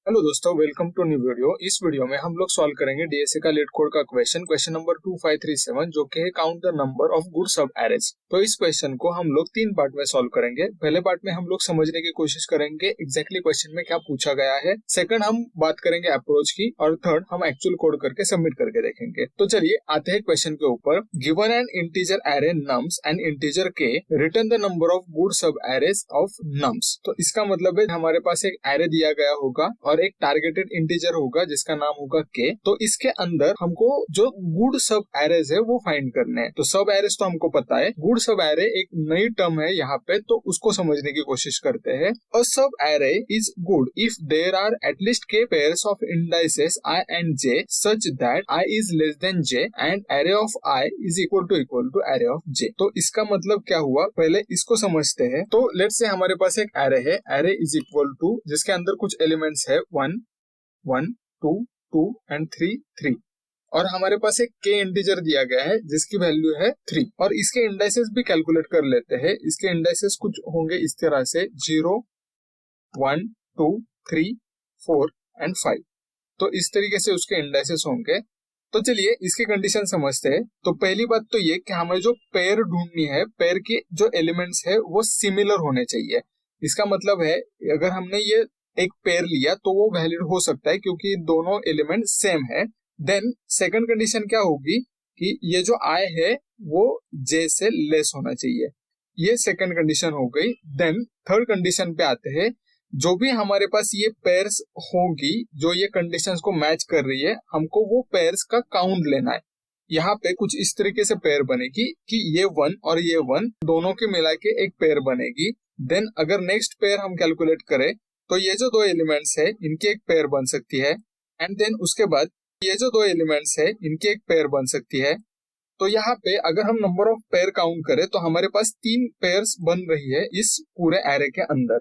Hello दोस्तों, welcome to new video. इस video में हम लोग सॉल्व करेंगे डीएसए का लेट कोड का क्वेश्चन नंबर 2537, जो कि है count the number of good सब एरेज। तो इस क्वेश्चन को हम लोग 3 पार्ट में सॉल्व करेंगे। पहले पार्ट में हम लोग समझने की कोशिश करेंगे एग्जैक्टली क्वेश्चन में क्या पूछा गया है। सेकंड हम बात करेंगे अप्रोच की, और थर्ड हम एक्चुअल कोड करके सबमिट करके देखेंगे। तो चलिए आते हैं क्वेश्चन के ऊपर। Given an integer array nums and integer K, return the number of good subarrays of nums. तो इसका मतलब है हमारे पास एक एरे दिया गया होगा और एक टारगेटेड इंटीजर होगा जिसका नाम होगा के। तो इसके अंदर हमको जो गुड सब एरेज है वो फाइंड करने हैं। तो सब एरेज तो हमको पता है, गुड सब एरे एक नई टर्म है यहाँ पे, तो उसको समझने की कोशिश करते हैं। A subarray is good if there are at least K pairs of indices i and j such that i is less than j and array of i is equal to array of j। तो इसका मतलब क्या हुआ, पहले इसको समझते हैं। तो लेट्स से हमारे पास एक एरे है, एरे इज इक्वल टू जिसके अंदर कुछ एलिमेंट्स है 1 1 2 2 एंड 3 3, और हमारे पास एक के इंटीजर दिया गया है जिसकी वैल्यू है 3, और इसके इंडाइसेस भी कैलकुलेट कर लेते हैं। इसके इंडाइसेस कुछ होंगे इस तरह से 0 1 2 3 4 एंड 5। तो इस तरीके से उसके इंडाइसेस होंगे। तो चलिए इसकी कंडीशन समझते हैं। तो पहली बात तो ये कि हमें जो पेयर ढूंढनी है, पेयर के जो एलिमेंट्स है वो सिमिलर होने चाहिए। इसका मतलब है अगर हमने ये एक पेयर लिया तो वो वैलिड हो सकता है क्योंकि दोनों एलिमेंट सेम है। देन सेकंड कंडीशन क्या होगी कि ये जो आई है वो जे से लेस होना चाहिए। ये सेकंड कंडीशन हो गई। देन थर्ड कंडीशन पे आते हैं। जो भी हमारे पास ये पेयर्स होगी जो ये कंडीशंस को मैच कर रही है, हमको वो पेयर्स का काउंट लेना है। यहाँ पे कुछ इस तरीके से पेयर बनेगी कि ये 1 और ये 1 दोनों के मिला के एक पेयर बनेगी। देन अगर नेक्स्ट पेयर हम कैलकुलेट करें तो ये जो दो एलिमेंट्स है इनकी एक पेयर बन सकती है। एंड देन उसके बाद ये जो दो एलिमेंट्स है इनकी एक पेयर बन सकती है। तो यहाँ पे अगर हम नंबर ऑफ पेयर काउंट करें तो हमारे पास 3 पेयर्स बन रही है इस पूरे एरे के अंदर।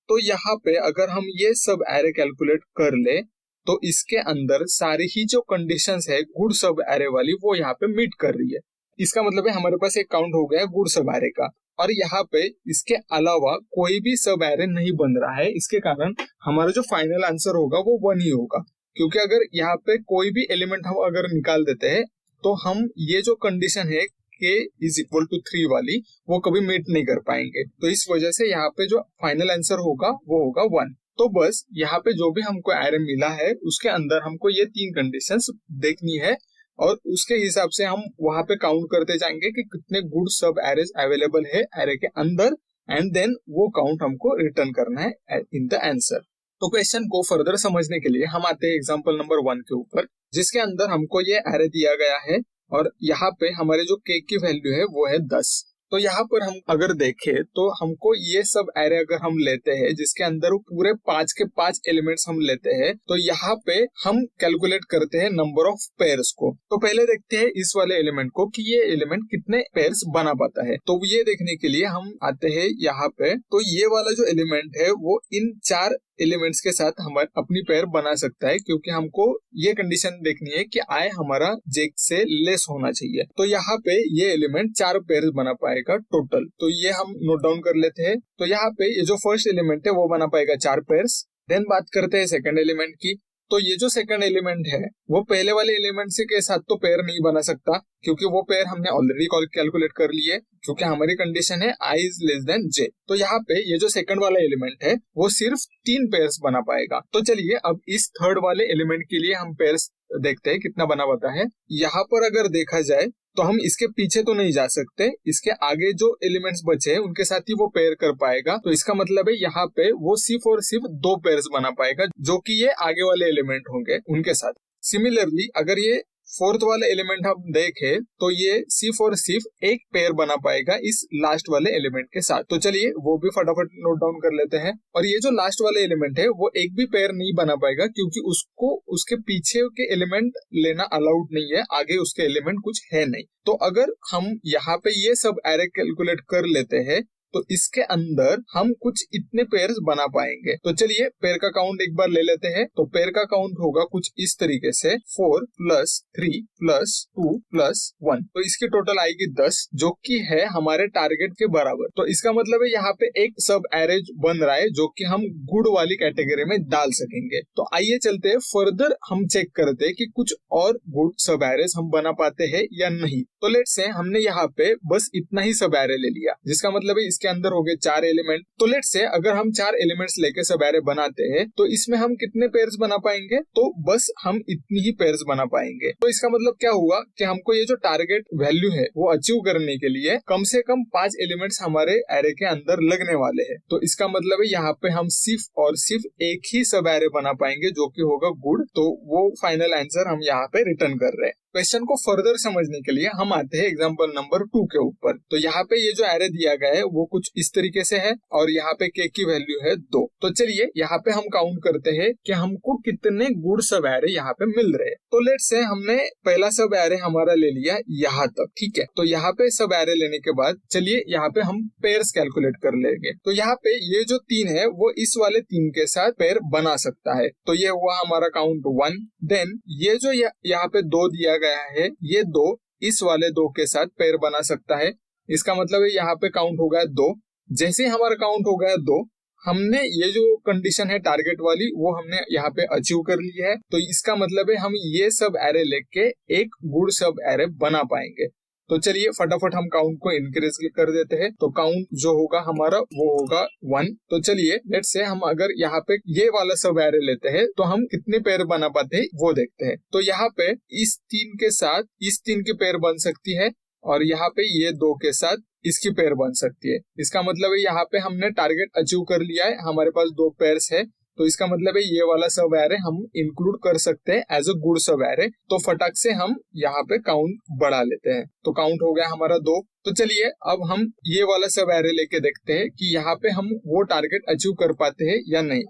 तो यहाँ पे अगर हम ये सब एरे कैलकुलेट कर ले तो इसके अंदर सारी ही जो कंडीशंस है गुड सब एरे वाली वो यहाँ पे मीट कर रही है। इसका मतलब है हमारे पास एक काउंट हो गया गुड सब एरे का, और यहाँ पे इसके अलावा कोई भी सब एरे नहीं बन रहा है। इसके कारण हमारा जो फाइनल आंसर होगा वो 1 ही होगा, क्योंकि अगर यहाँ पे कोई भी एलिमेंट हम अगर निकाल देते हैं तो हम ये जो कंडीशन है k इज इक्वल टू 3 वाली वो कभी मीट नहीं कर पाएंगे। तो इस वजह से यहाँ पे जो फाइनल आंसर होगा वो होगा 1। तो बस यहाँ पे जो भी हमको एरे मिला है उसके अंदर हमको ये 3 कंडीशंस देखनी है, और उसके हिसाब से हम वहां पे काउंट करते जाएंगे कि कितने गुड सब एरेज अवेलेबल है एरे के अंदर, एंड देन वो काउंट हमको रिटर्न करना है इन द आंसर। तो क्वेश्चन को फर्दर समझने के लिए हम आते हैं एग्जांपल नंबर 1 के ऊपर, जिसके अंदर हमको ये एरे दिया गया है और यहाँ पे हमारे जो के की वैल्यू है वो है 10। तो यहाँ पर हम अगर देखें तो हमको ये सब एरे अगर हम लेते हैं जिसके अंदर पूरे 5 के 5 एलिमेंट्स हम लेते हैं, तो यहाँ पे हम कैलकुलेट करते हैं नंबर ऑफ पेयर्स को। तो पहले देखते हैं इस वाले एलिमेंट को कि ये एलिमेंट कितने पेयर्स बना पाता है। तो ये देखने के लिए हम आते हैं यहाँ पे। तो ये वाला जो एलिमेंट है वो इन 4 एलिमेंट्स के साथ हम अपनी पेयर बना सकता है, क्योंकि हमको ये कंडीशन देखनी है कि आई हमारा जे से लेस होना चाहिए। तो यहाँ पे ये एलिमेंट 4 पेयर बना पाएगा टोटल। तो ये हम नोट डाउन कर लेते हैं। तो यहाँ पे ये जो फर्स्ट एलिमेंट है वो बना पाएगा 4 पेयर्स। देन बात करते हैं सेकंड एलिमेंट की। तो ये जो सेकंड एलिमेंट है वो पहले वाले एलिमेंट से के साथ तो पेयर नहीं बना सकता, क्योंकि वो पेयर हमने ऑलरेडी कैलकुलेट कर लिए, क्योंकि हमारी कंडीशन है i is less then j। तो यहाँ पे ये जो सेकंड वाला एलिमेंट है वो सिर्फ 3 पेयर्स बना पाएगा। तो चलिए अब इस थर्ड वाले एलिमेंट के लिए हम पेयर्स देखते हैं कितना बना पाता है। यहाँ पर अगर देखा जाए तो हम इसके पीछे तो नहीं जा सकते, इसके आगे जो एलिमेंट्स बचे हैं उनके साथ ही वो पेयर कर पाएगा। तो इसका मतलब है यहाँ पे वो सिर्फ और सिर्फ 2 पेयर्स बना पाएगा, जो कि ये आगे वाले एलिमेंट होंगे उनके साथ। सिमिलरली अगर ये फोर्थ वाला एलिमेंट हम देखें तो ये सिर्फ और सिर्फ एक पेयर बना पाएगा इस लास्ट वाले एलिमेंट के साथ। तो चलिए वो भी फटाफट नोट डाउन कर लेते हैं। और ये जो लास्ट वाले एलिमेंट है वो एक भी पेयर नहीं बना पाएगा, क्योंकि उसको उसके पीछे के एलिमेंट लेना अलाउड नहीं है, आगे उसके एलिमेंट कुछ है नहीं। तो अगर हम यहाँ पे ये सब एरे कैलकुलेट कर लेते हैं तो इसके अंदर हम कुछ इतने पेयर्स बना पाएंगे। तो चलिए पेयर का काउंट एक बार ले लेते हैं। तो पेयर का काउंट होगा कुछ इस तरीके से 4 + 3 + 2 + 1। तो इसकी टोटल आएगी 10, जो कि है हमारे टारगेट के बराबर। तो इसका मतलब है यहाँ पे एक सब एरेज बन रहा है जो कि हम गुड वाली कैटेगरी में डाल सकेंगे। तो आइए चलते हैं फर्दर, हम चेक करते हैं कि कुछ और गुड सब एरेज हम बना पाते हैं या नहीं। तो लेट्स से हमने यहाँ पे बस इतना ही सब एरे ले लिया, जिसका मतलब है इसके अंदर हो गए 4 एलिमेंट। तो लेट्स से अगर हम 4 एलिमेंट्स लेके सब एरे बनाते हैं तो इसमें हम कितने पेयर्स बना पाएंगे? तो बस हम इतनी ही पेयर्स बना पाएंगे। तो इसका मतलब क्या हुआ कि हमको ये जो टारगेट वैल्यू है वो अचीव करने के लिए कम से कम 5 एलिमेंट्स हमारे एरे के अंदर लगने वाले हैं। तो इसका मतलब है यहाँ पे हम सिर्फ और सिर्फ एक ही सब एरे बना पाएंगे जो कि होगा गुड। तो वो फाइनल आंसर हम यहाँ पे रिटर्न कर रहे हैं। क्वेश्चन को फर्दर समझने के लिए हम आते हैं एग्जांपल नंबर 2 के ऊपर। तो यहाँ पे ये जो एरे दिया गया है वो कुछ इस तरीके से है और यहाँ पे के की वैल्यू है 2। तो चलिए यहाँ पे हम काउंट करते हैं कि हमको कितने गुड सब एरे यहाँ पे मिल रहे हैं। तो लेट्स से हमने पहला सब एरे हमारा ले लिया यहाँ तक, ठीक है। तो यहाँ पे सब एरे लेने के बाद चलिए यहाँ पे हम पेयर्स कैलकुलेट कर लेंगे। तो यहाँ पे ये जो 3 है वो इस वाले 3 के साथ पेयर बना सकता है। तो ये हुआ हमारा काउंट 1। देन ये जो यहाँ पे 2 दिया गया है, ये 2 इस वाले 2 के साथ पेयर बना सकता है। इसका मतलब है यहाँ पे काउंट हो गया 2। जैसे हमारा काउंट हो गया 2, हमने ये जो कंडीशन है टारगेट वाली वो हमने यहाँ पे अचीव कर ली है। तो इसका मतलब है हम ये सब एरे लेके एक गुड सब एरे बना पाएंगे। तो चलिए फटाफट हम काउंट को इंक्रीज कर देते हैं। तो काउंट जो होगा हमारा वो होगा 1। तो चलिए लेट्स से हम अगर यहाँ पे ये वाला सब एरे लेते हैं तो हम कितने पेयर बना पाते हैं वो देखते हैं। तो यहाँ पे इस 3 के साथ इस 3 की पेयर बन सकती है और यहाँ पे ये 2 के साथ इसकी पेयर बन सकती है। इसका मतलब है यहाँ पे हमने टारगेट अचीव कर लिया है, हमारे पास 2 पेयर्स है। तो इसका मतलब है ये वाला सब एरे हम इंक्लूड कर सकते हैं एज अ गुड सब एरे। तो फटाक से हम यहाँ पे काउंट बढ़ा लेते हैं। तो काउंट हो गया हमारा 2। तो चलिए अब हम ये वाला सब एरे लेके देखते हैं कि यहाँ पे हम वो टारगेट अचीव कर पाते हैं या नहीं।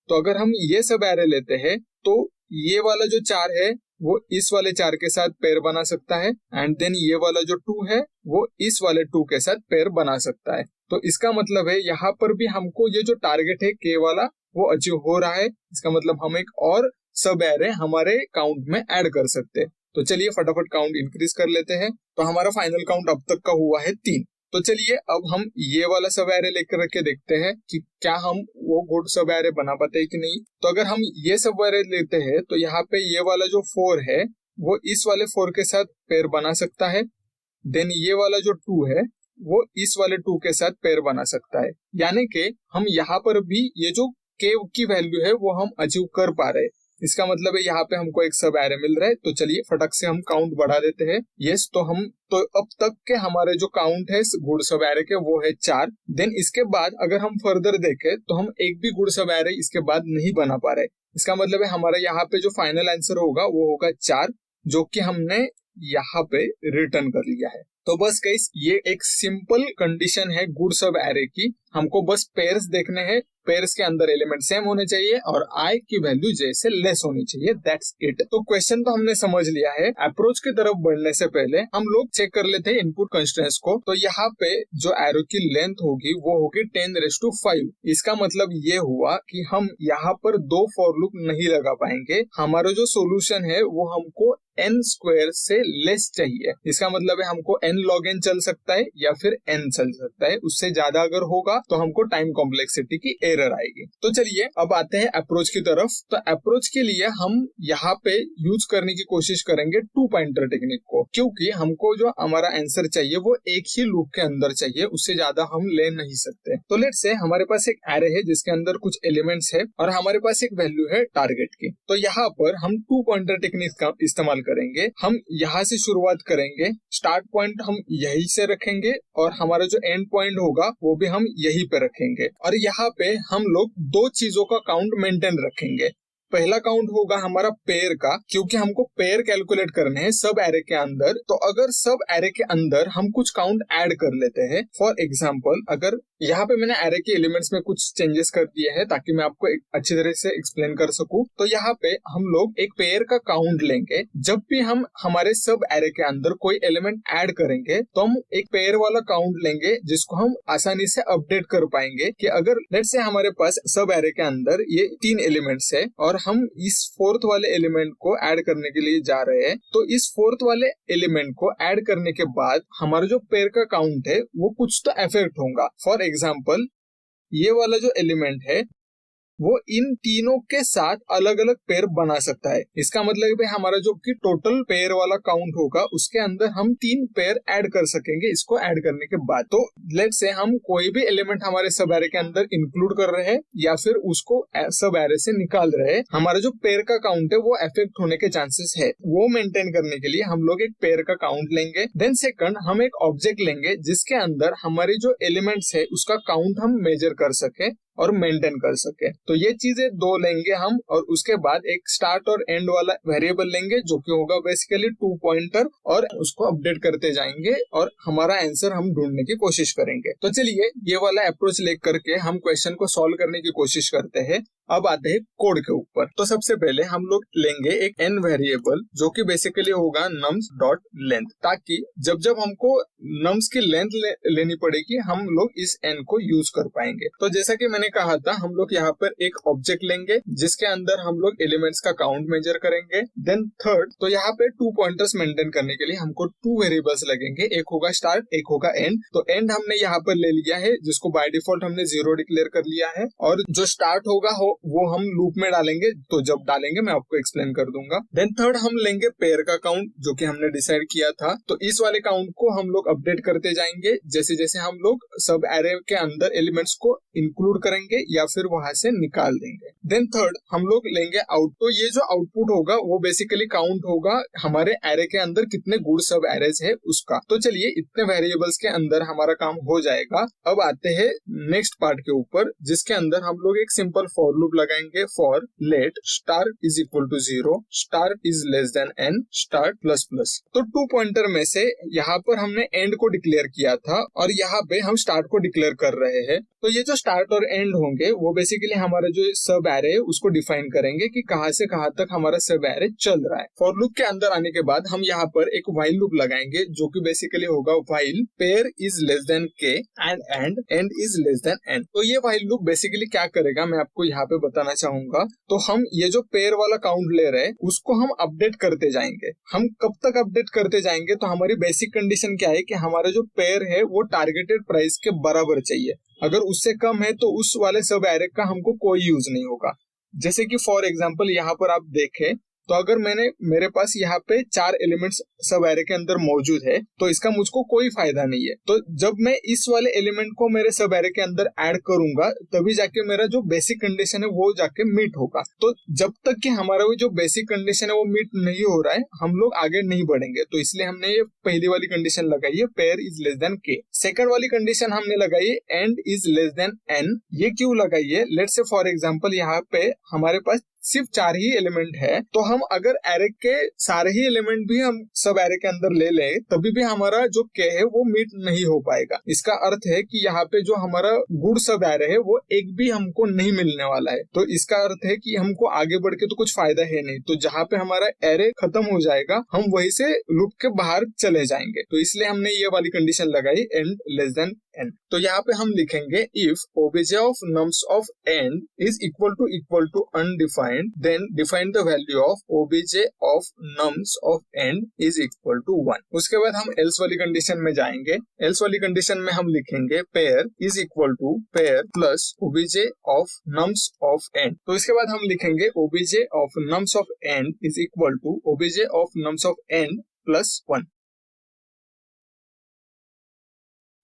तो अगर हम ये सब एरे लेते हैं तो ये वाला जो 4 है वो इस वाले 4 के साथ पेयर बना सकता है एंड देन ये वाला जो 2 है वो इस वाले 2 के साथ पेयर बना सकता है। तो इसका मतलब है यहाँ पर भी हमको ये जो टारगेट है के वाला वो अचीव हो रहा है। इसका मतलब हम एक और सब एरे हमारे काउंट में ऐड कर सकते हैं। तो चलिए फटाफट काउंट इंक्रीज कर लेते हैं। तो हमारा फाइनल काउंट अब तक का हुआ है 3। तो चलिए अब हम ये वाला सब एरे लेकर रख के देखते हैं कि क्या हम वो गुड सब एरे बना पाते हैं कि नहीं। तो अगर हम ये सब एरे लेते हैं तो यहाँ पे ये वाला जो 4 है वो इस वाले 4 के साथ पेयर बना सकता है। देन ये वाला जो 2 है वो इस वाले 2 के साथ पेयर बना सकता है। यानी कि हम यहाँ पर भी ये जो के की वैल्यू है वो हम अचीव कर पा रहे हैं। इसका मतलब है यहाँ पे हमको एक सब एरे मिल रहा है। तो चलिए फटक से हम काउंट बढ़ा देते हैं। यस, तो अब तक के हमारे जो काउंट है गुड सब एरे के वो है 4। देन इसके बाद अगर हम फर्दर देखें तो हम एक भी गुड सब एरे इसके बाद नहीं बना पा रहे। इसका मतलब है हमारा यहाँ पे जो फाइनल आंसर होगा वो होगा 4, जो कि हमने यहाँ पे रिटर्न कर लिया है। तो बस गाइस ये एक सिंपल कंडीशन है गुड सब एरे की। हमको बस पेयर्स देखने हैं, पेयर्स के अंदर एलिमेंट सेम होने चाहिए और आई की वैल्यू जैसे लेस होनी चाहिए। That's it. तो क्वेश्चन तो हमने समझ लिया है। अप्रोच की तरफ बढ़ने से पहले हम लोग चेक कर लेते हैं इनपुट कंस्ट्रेंट्स को। तो यहाँ पे जो एरो की लेंथ होगी वो होगी 10⁵. इसका मतलब ये हुआ कि हम यहाँ पर 2 फॉर लूप नहीं लगा पाएंगे। हमारा जो सोल्यूशन है वो हमको n² से लेस चाहिए। इसका मतलब है हमको n log n चल सकता है या फिर n चल सकता है। उससे ज्यादा अगर होगा तो हमको टाइम कॉम्प्लेक्सिटी की एरर आएगी। तो चलिए अब आते हैं अप्रोच की तरफ। तो अप्रोच के लिए हम यहाँ पे यूज करने की कोशिश करेंगे 2 पॉइंटर टेक्निक को, क्योंकि हमको जो हमारा आंसर चाहिए वो एक ही लूप के अंदर चाहिए, उससे ज्यादा हम ले नहीं सकते। तो लेट्स से हमारे पास एक एरे है जिसके अंदर कुछ एलिमेंट्स है और हमारे पास एक वैल्यू है टारगेट की। तो यहाँ पर हम 2 पॉइंटर टेक्निक का इस्तेमाल करेंगे। हम यहाँ से शुरुआत करेंगे, स्टार्ट पॉइंट हम यहीं से रखेंगे और हमारा जो एंड पॉइंट होगा वो भी हम यहीं पे रखेंगे। और यहाँ पे हम लोग 2 चीजों का काउंट मेंटेन रखेंगे। पहला काउंट होगा हमारा पेयर का, क्योंकि हमको पेयर कैलकुलेट करने हैं सब एरे के अंदर। तो अगर सब एरे के अंदर हम कुछ काउंट ऐड कर लेते हैं, फॉर एग्जांपल अगर यहाँ पे मैंने एरे के एलिमेंट्स में कुछ चेंजेस कर दिए हैं ताकि मैं आपको एक अच्छी तरह से एक्सप्लेन कर सकूं। तो यहाँ पे हम लोग एक पेयर का काउंट लेंगे। जब भी हम हमारे सब एरे के अंदर कोई एलिमेंट ऐड करेंगे तो हम एक पेयर वाला काउंट लेंगे जिसको हम आसानी से अपडेट कर पाएंगे कि अगर लेट्स से हमारे पास सब एरे के अंदर ये 3 एलिमेंट्स है और हम इस 4th वाले एलिमेंट को ऐड करने के लिए जा रहे हैं, तो इस 4th वाले एलिमेंट को ऐड करने के बाद हमारा जो पेयर का काउंट है वो कुछ तो अफेक्ट होगा। फॉर एग्जाम्पल ये वाला जो एलिमेंट है वो इन तीनों के साथ अलग अलग पेयर बना सकता है। इसका मतलब है हमारा जो कि टोटल पेयर वाला काउंट होगा उसके अंदर हम 3 पेयर ऐड कर सकेंगे इसको ऐड करने के बाद। तो लेट्स से हम कोई भी एलिमेंट हमारे सब एरे के अंदर इंक्लूड कर रहे हैं या फिर उसको सब एरे से निकाल रहे हैं, हमारा जो पेयर का काउंट है वो अफेक्ट होने के चांसेस है। वो मेंटेन करने के लिए हम लोग एक पेयर का काउंट लेंगे। देन सेकंड हम एक ऑब्जेक्ट लेंगे जिसके अंदर हमारे जो एलिमेंट्स है उसका काउंट हम मेजर कर सके और मेंटेन कर सके। तो ये चीजें 2 लेंगे हम और उसके बाद एक स्टार्ट और एंड वाला वेरिएबल लेंगे जो कि होगा बेसिकली 2 पॉइंटर और उसको अपडेट करते जाएंगे और हमारा आंसर हम ढूंढने की कोशिश करेंगे। तो चलिए ये वाला अप्रोच लेकर के हम क्वेश्चन को सॉल्व करने की कोशिश करते हैं। अब आते हैं कोड के ऊपर। तो सबसे पहले हम लोग लेंगे एक n वेरिएबल जो कि बेसिकली होगा nums डॉट लेंथ, ताकि जब जब हमको nums की लेंथ लेनी पड़ेगी हम लोग इस n को यूज कर पाएंगे। तो जैसा कि मैंने कहा था हम लोग यहाँ पर एक ऑब्जेक्ट लेंगे जिसके अंदर हम लोग एलिमेंट्स का काउंट मेजर करेंगे। देन थर्ड तो यहाँ पे 2 पॉइंटर्स मेंटेन करने के लिए हमको 2 वेरिएबल्स लगेंगे, एक होगा स्टार्ट एक होगा एंड। तो एंड हमने यहाँ पर ले लिया है जिसको बाय डिफॉल्ट हमने 0 डिक्लेयर कर लिया है और जो स्टार्ट होगा वो हम लूप में डालेंगे। तो जब डालेंगे मैं आपको एक्सप्लेन कर दूंगा। देन थर्ड हम लेंगे पेयर का काउंट जो कि हमने डिसाइड किया था। तो इस वाले काउंट को हम लोग अपडेट करते जाएंगे जैसे जैसे हम लोग सब एरे के अंदर एलिमेंट्स को इंक्लूड करेंगे या फिर वहां से निकाल देंगे। देन थर्ड हम लोग लेंगे आउट। तो ये जो आउटपुट होगा वो बेसिकली काउंट होगा हमारे एरे के अंदर कितने गुड सब एरेज है उसका। तो चलिए इतने वेरिएबल्स के अंदर हमारा काम हो जाएगा। अब आते हैं नेक्स्ट पार्ट के ऊपर जिसके अंदर हम लोग एक सिंपल फॉर लूप लगाएंगे। For let star is equal to 0 star is less than n star plus plus. तो 2 पॉइंटर में से यहाँ पर हमने एंड को डिक्लेयर किया था और यहाँ पे हम स्टार्ट को डिक्लेयर कर रहे हैं। तो ये जो स्टार्ट और एंड होंगे वो बेसिकली हमारा जो सब एरे है उसको डिफाइन करेंगे कि कहाँ से कहाँ तक हमारा सब एरे चल रहा है। फॉर लूप के अंदर आने के बाद हम यहाँ पर एक व्हाइल लूप लगाएंगे जो कि बेसिकली होगा while pair is less then k and and is less than n। तो ये व्हाइल लूप बेसिकली क्या करेगा मैं आपको यहाँ पे बताना चाहूंगा। तो हम ये जो पेयर वाला काउंट ले रहे हैं उसको हम अपडेट करते जाएंगे। हम कब तक अपडेट करते जाएंगे तो हमारी बेसिक कंडीशन क्या है कि हमारा जो पेयर है वो टारगेटेड प्राइस के बराबर चाहिए। अगर उससे कम है तो उस वाले सब एरे का हमको कोई यूज नहीं होगा। जैसे कि फॉर एग्जांपल यहाँ पर आप देखें तो अगर मेरे पास यहाँ पे 4 एलिमेंट्स सब एरे के अंदर मौजूद है तो इसका मुझको कोई फायदा नहीं है। तो जब मैं इस वाले एलिमेंट को मेरे सब एरे के अंदर ऐड करूंगा तभी जाके मेरा जो बेसिक कंडीशन है वो जाके मीट होगा। तो जब तक कि हमारा वो जो बेसिक कंडीशन है वो मीट नहीं हो रहा है हम लोग आगे नहीं बढ़ेंगे। तो इसलिए हमने ये पहली वाली कंडीशन लगाई है pair is less then k। Second वाली कंडीशन हमने लगाई है and is less than n। ये क्यों लगाई है? लेट्स से फॉर एग्जांपल यहाँ पे हमारे पास सिर्फ 4 ही एलिमेंट है तो हम अगर एरे के सारे ही एलिमेंट भी हम सब एरे के अंदर ले लें तभी भी हमारा जो k है वो मीट नहीं हो पाएगा। इसका अर्थ है कि यहाँ पे जो हमारा गुड सब एरे है वो एक भी हमको नहीं मिलने वाला है। तो इसका अर्थ है कि हमको आगे बढ़ के तो कुछ फायदा है नहीं। तो जहाँ पे हमारा एरे खत्म हो जाएगा हम वहीं से लूप के बाहर चले जाएंगे। तो इसलिए हमने ये वाली कंडीशन लगाई एंड लेस देन n। तो यहाँ पे हम लिखेंगे if obj of nums of n is equal to undefined then define the value of obj of nums of n is equal to 1। उसके बाद हम else वाली कंडीशन में जाएंगे। else वाली कंडीशन में हम लिखेंगे pair is equal to pair plus obj of nums of n। तो इसके बाद हम लिखेंगे obj of nums of n is equal to obj of nums of n plus 1।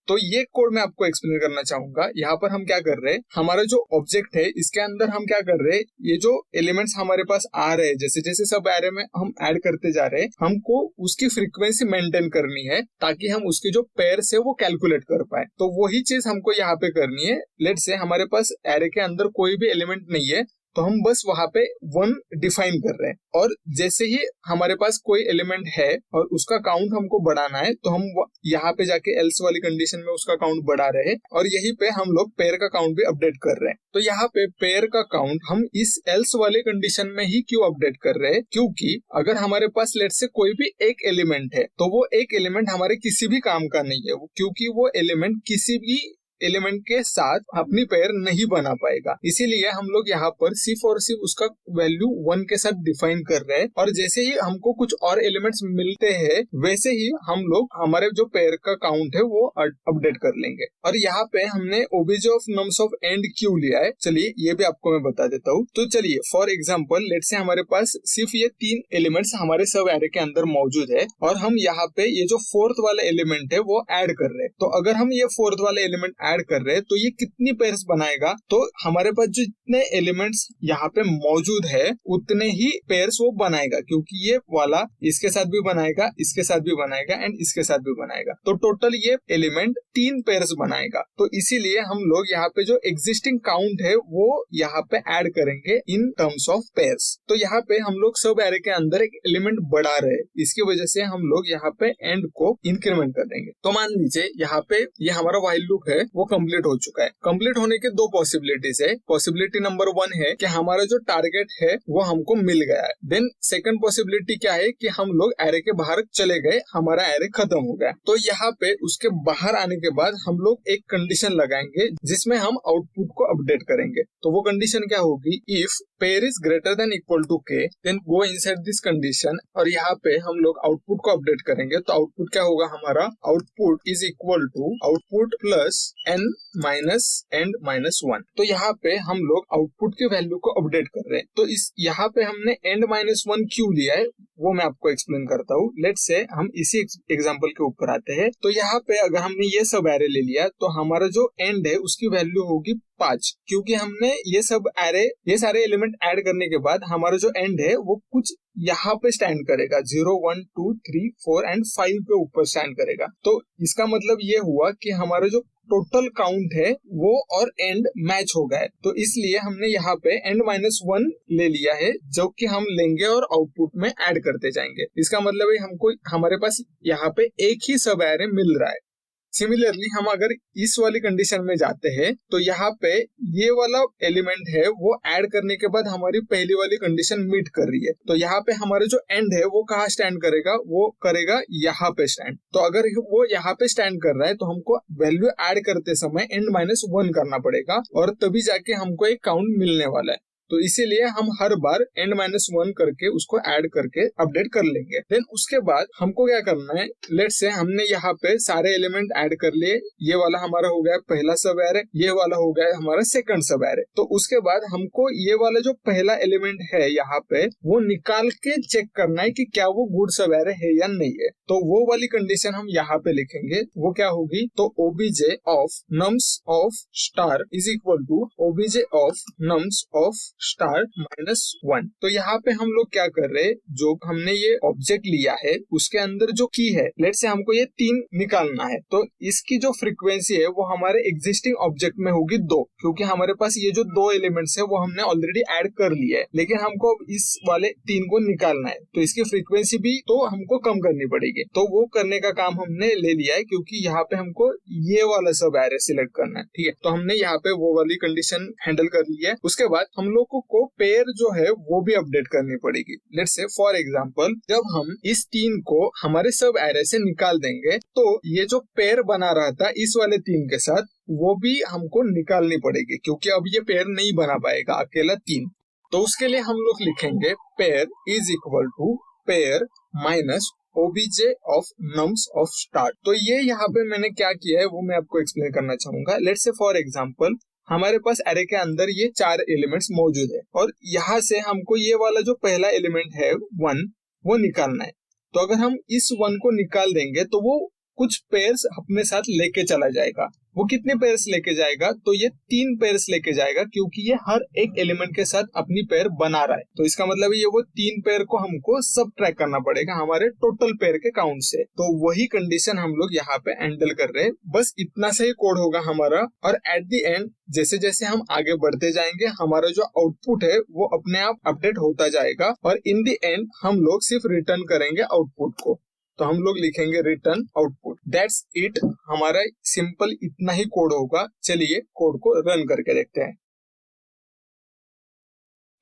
तो ये कोड मैं आपको एक्सप्लेन करना चाहूंगा। यहाँ पर हम क्या कर रहे हैं हमारा जो ऑब्जेक्ट है इसके अंदर हम क्या कर रहे हैं ये जो एलिमेंट्स हमारे पास आ रहे हैं जैसे जैसे सब एरे में हम ऐड करते जा रहे हैं हमको उसकी फ्रीक्वेंसी मेंटेन करनी है ताकि हम उसकी जो पेयर्स है वो कैलकुलेट कर पाए। तो वही चीज हमको यहाँ पे करनी है। लेट्स से हमारे पास एरे के अंदर कोई भी एलिमेंट नहीं है तो हम बस वहां पे 1 डिफाइन कर रहे हैं, और जैसे ही हमारे पास कोई एलिमेंट है और उसका काउंट हमको बढ़ाना है तो हम यहाँ पे जाके एल्स वाली कंडीशन में उसका काउंट बढ़ा रहे हैं, और यहीं पे हम लोग पेयर का काउंट भी अपडेट कर रहे हैं। तो यहाँ पे पेयर का काउंट हम इस एल्स वाले कंडीशन में ही क्यों अपडेट कर रहे हैं, क्योंकि अगर हमारे पास लेट से कोई भी एक एलिमेंट है तो वो एक एलिमेंट हमारे किसी भी काम का नहीं है, क्योंकि वो एलिमेंट किसी भी एलिमेंट के साथ अपनी पेयर नहीं बना पाएगा। इसीलिए हम लोग यहाँ पर सिर्फ और सिर्फ उसका वैल्यू 1 के साथ डिफाइन कर रहे हैं, और जैसे ही हमको कुछ और एलिमेंट्स मिलते हैं वैसे ही हम लोग हमारे जो पेयर का काउंट है वो अपडेट कर लेंगे। और यहाँ पे हमने OBJ of nums of and क्यों लिया है, चलिए ये भी आपको मैं बता देता हूँ। तो चलिए फॉर एग्जाम्पल लेट से हमारे पास सिर्फ ये 3 एलिमेंट्स हमारे सब एरे के अंदर मौजूद है, और हम यहाँ पे ये जो 4th वाला एलिमेंट है वो ऐड कर रहे हैं। तो अगर हम ये 4th वाला एलिमेंट ऐड कर रहे हैं तो ये कितनी पेयर्स बनाएगा, तो हमारे पास जितने एलिमेंट्स यहाँ पे मौजूद है उतने ही पेयर्स वो बनाएगा, क्योंकि ये वाला इसके साथ भी बनाएगा, इसके साथ भी बनाएगा एंड इसके साथ भी बनाएगा। तो टोटल ये एलिमेंट 3 पेयर्स बनाएगा। तो इसीलिए हम लोग यहाँ पे जो एग्जिस्टिंग काउंट है वो यहाँ पे ऐड करेंगे इन टर्म्स ऑफ पेयर्स। तो यहाँ पे हम लोग सब एरे के अंदर एक एलिमेंट बढ़ा रहे हैं, इसकी वजह से हम लोग यहाँ पे एंड को इंक्रीमेंट कर देंगे। तो मान लीजिए यहाँ पे ये हमारा व्हाइल लूप है वो कंप्लीट हो चुका है। कंप्लीट होने के 2 पॉसिबिलिटीज है। पॉसिबिलिटी नंबर 1 है कि हमारा जो टारगेट है वो हमको मिल गया है। देन सेकंड पॉसिबिलिटी क्या है कि हम लोग एरे के बाहर चले गए, हमारा एरे खत्म हो गया। तो यहाँ पे उसके बाहर आने के बाद हम लोग एक कंडीशन लगाएंगे जिसमें हम आउटपुट को अपडेट करेंगे। तो वो कंडीशन क्या होगी, if pair is greater than equal to K then go inside this condition, और यहाँ पे हम लोग आउटपुट को अपडेट करेंगे। तो आउटपुट क्या होगा हमारा, output is equal to output plus n minus end minus 1। तो यहाँ पे हम लोग आउटपुट के वैल्यू को अपडेट कर रहे हैं। तो इस यहाँ पे हमने एंड माइनस 1 क्यों लिया है वो मैं आपको एक्सप्लेन करता हूँ। लेट्स से हम इसी एग्जांपल के ऊपर आते हैं। तो यहाँ पे अगर हमने ये सब एरे ले लिया तो हमारा जो एंड है उसकी वैल्यू होगी 5, क्योंकि हमने ये सब एरे ये सारे एलिमेंट ऐड करने के बाद हमारा जो एंड है वो कुछ यहाँ पे स्टैंड करेगा, 0 1 2 3 4 एंड 5 पे ऊपर स्टैंड करेगा। तो इसका मतलब ये हुआ कि हमारा जो टोटल काउंट है वो और एंड मैच हो गए। तो इसलिए हमने यहाँ पे एंड माइनस 1 ले लिया है जो कि हम लेंगे और आउटपुट में ऐड करते जाएंगे। इसका मतलब है हमको हमारे पास यहाँ पे एक ही सब एरे मिल रहा है। सिमिलरली हम अगर इस वाली कंडीशन में जाते हैं तो यहाँ पे ये वाला एलिमेंट है वो ऐड करने के बाद हमारी पहली वाली कंडीशन मीट कर रही है। तो यहाँ पे हमारा जो एंड है वो कहाँ स्टैंड करेगा, वो करेगा यहाँ पे स्टैंड। तो अगर वो यहाँ पे स्टैंड कर रहा है तो हमको वैल्यू ऐड करते समय एंड माइनस 1 करना पड़ेगा, और तभी जाके हमको एक काउंट मिलने वाला है। तो इसीलिए हम हर बार एंड माइनस 1 करके उसको ऐड करके अपडेट कर लेंगे। देन उसके बाद हमको क्या करना है, लेट्स से हमने यहाँ पे सारे एलिमेंट ऐड कर लिए। ये वाला हमारा हो गया पहला सब एरे, ये वाला हो गया हमारा सेकंड सब एरे। तो उसके बाद हमको ये वाला जो पहला एलिमेंट है यहाँ पे वो निकाल के चेक करना है कि क्या वो गुड सब एरे है या नहीं है। तो वो वाली कंडीशन हम यहाँ पे लिखेंगे, वो क्या होगी, तो OBJ of nums of star is equal to OBJ of nums of star minus 1। तो यहाँ पे हम लोग क्या कर रहे हैं, जो हमने ये ऑब्जेक्ट लिया है उसके अंदर जो की है, लेट्स से हमको ये 3 निकालना है। तो इसकी जो फ्रीक्वेंसी है वो हमारे एग्जिस्टिंग ऑब्जेक्ट में होगी 2, क्योंकि हमारे पास ये जो 2 एलिमेंट्स है वो हमने ऑलरेडी ऐड कर लिया है, लेकिन हमको इस वाले 3 को निकालना है। तो इसकी फ्रीक्वेंसी भी तो हमको कम करनी पड़ेगी। तो वो करने का काम हमने ले लिया है, क्योंकि यहाँ पे हमको ये वाला सब एरे सिलेक्ट करना है। ठीक है, तो हमने यहाँ पे वो वाली कंडीशन हैंडल कर ली है। उसके बाद हम लोग को पेयर जो है वो भी अपडेट करनी पड़ेगी। लेट्स से फॉर एग्जांपल जब हम इस 3 को हमारे सब एरे से निकाल देंगे तो ये जो पेयर बना रहा था इस वाले 3 के साथ वो भी हमको निकालनी पड़ेगी, क्योंकि अब ये पेयर नहीं बना पाएगा अकेला 3। तो उसके लिए हम लोग लिखेंगे pair is equal to pair minus OBJ of nums of star. तो ये यहाँ पे मैंने क्या किया है वो मैं आपको एक्सप्लेन करना चाहूंगा। लेट्स से फॉर एग्जांपल हमारे पास एरे के अंदर ये 4 एलिमेंट्स मौजूद है, और यहाँ से हमको ये वाला जो पहला एलिमेंट है 1 वो निकालना है। तो अगर हम इस 1 को निकाल देंगे तो वो कुछ पेयर्स अपने साथ लेके चला जाएगा। वो कितने पेयर्स लेके जाएगा, तो ये 3 पेयर्स लेके जाएगा, क्योंकि ये हर एक एलिमेंट के साथ अपनी पेयर बना रहा है। तो इसका मतलब ये वो 3 पेयर को हमको सबट्रैक्ट करना पड़ेगा हमारे टोटल पेयर के काउंट से। तो वही कंडीशन हम लोग यहाँ पे हैंडल कर रहे हैं। बस इतना सा ही कोड होगा हमारा, और एट द एंड जैसे जैसे हम आगे बढ़ते जाएंगे हमारा जो आउटपुट है वो अपने आप अपडेट होता जाएगा, और इन द एंड हम लोग सिर्फ रिटर्न करेंगे आउटपुट को। तो हम लोग लिखेंगे रिटर्न आउटपुट। दैट्स इट, हमारा सिंपल इतना ही कोड होगा। चलिए कोड को रन करके देखते हैं।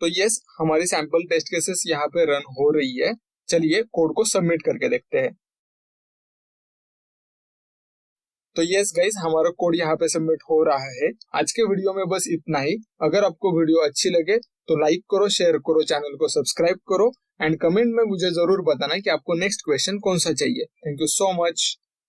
तो यस, हमारी सैंपल टेस्ट केसेस यहाँ पे रन हो रही है। चलिए कोड को सबमिट करके देखते हैं। तो यस गाइस, हमारा कोड यहाँ पे सबमिट हो रहा है। आज के वीडियो में बस इतना ही। अगर आपको वीडियो अच्छी लगे तो लाइक करो, शेयर करो, चैनल को सब्सक्राइब करो, एंड कमेंट में मुझे जरूर बताना कि आपको नेक्स्ट क्वेश्चन कौन सा चाहिए। Thank you so much.